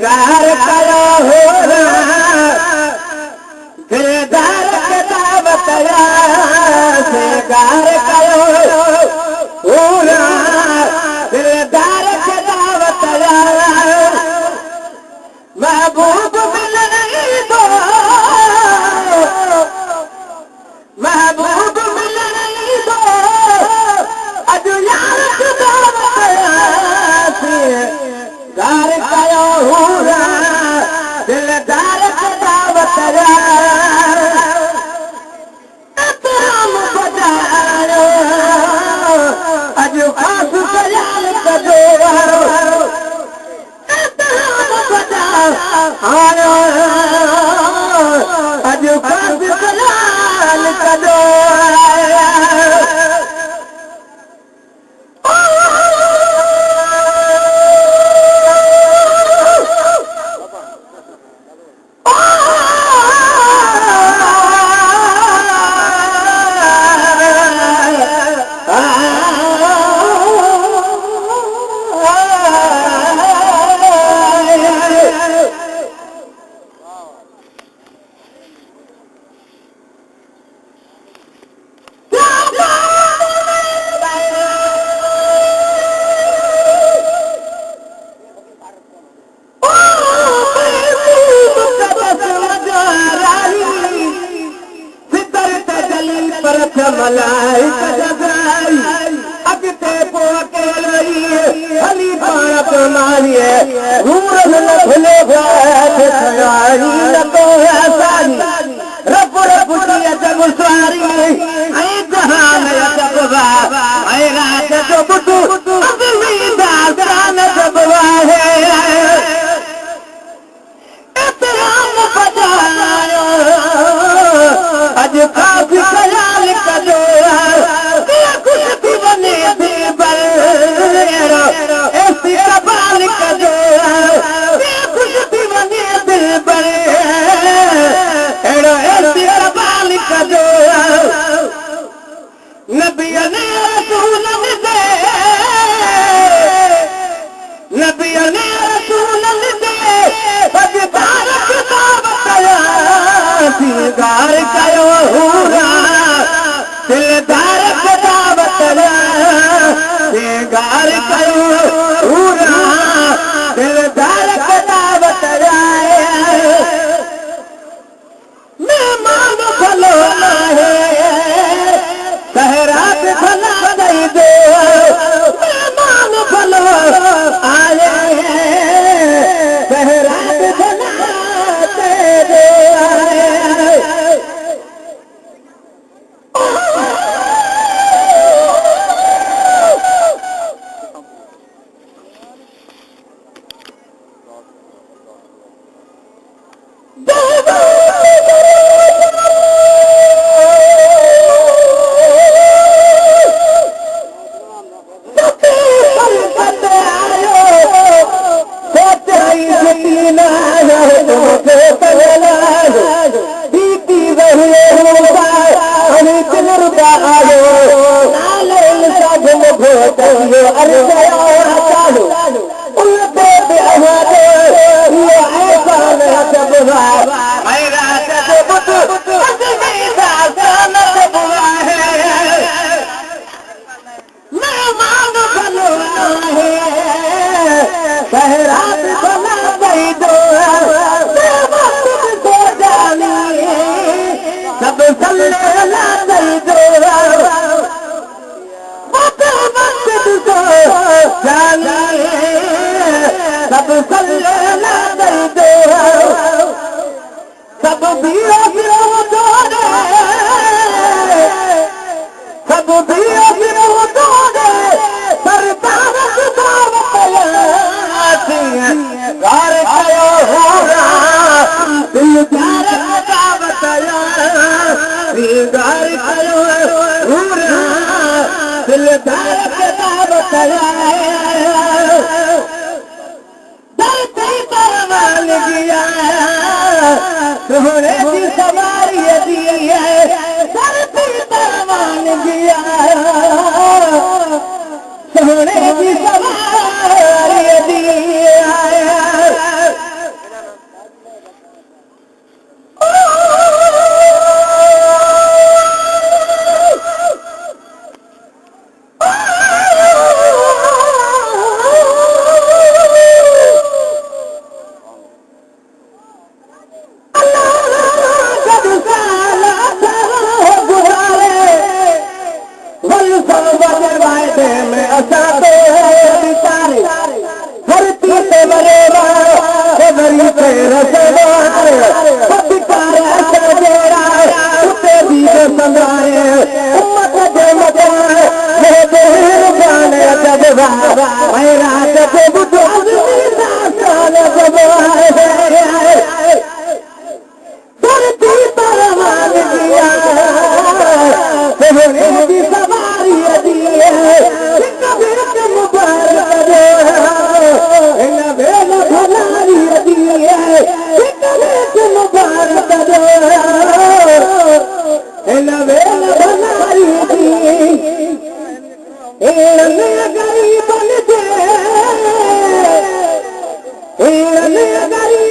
गार कयो हो दिलदार के दावत से गार कयो हो दिलदार के दावत महबूब मिल नहीं दो महबूब मिल नहीं दो अजु यार के दावत गार कयो हो दिलदार के दावत तमाम बजायो अजु खास कयाल कजो तमाम बजायो अजु खास कयाल कजो मलाई कजगाई अगते पोके लई हली पारत मारिए घूरन न भले भात खयारी न तो आसानी रब पुटिया जब स्वारी ऐ जहान जबवा ऐ रात जो बुतु अब वीदा जान जबवा है इतराम बजायो अज काफी कयाल कजो कुछ भी बने थे बल ऐसी कबाल कजो कुछ भी बने थे बल ऐसी कबाल कजो नबी ने रसूल दे नबी ने रसूल दे बजदार के दावत दिलदार कयो हुरा दिलदार के दावत दिलदार कयो हुरा दिलदार के दावत मेहमान भलो है सहरा पे भला दई दो मेहमान भलो आए सहरा पे भला दे दो तुम्हारे की सवारी दी है गया सोने की सवारी दिया गरीब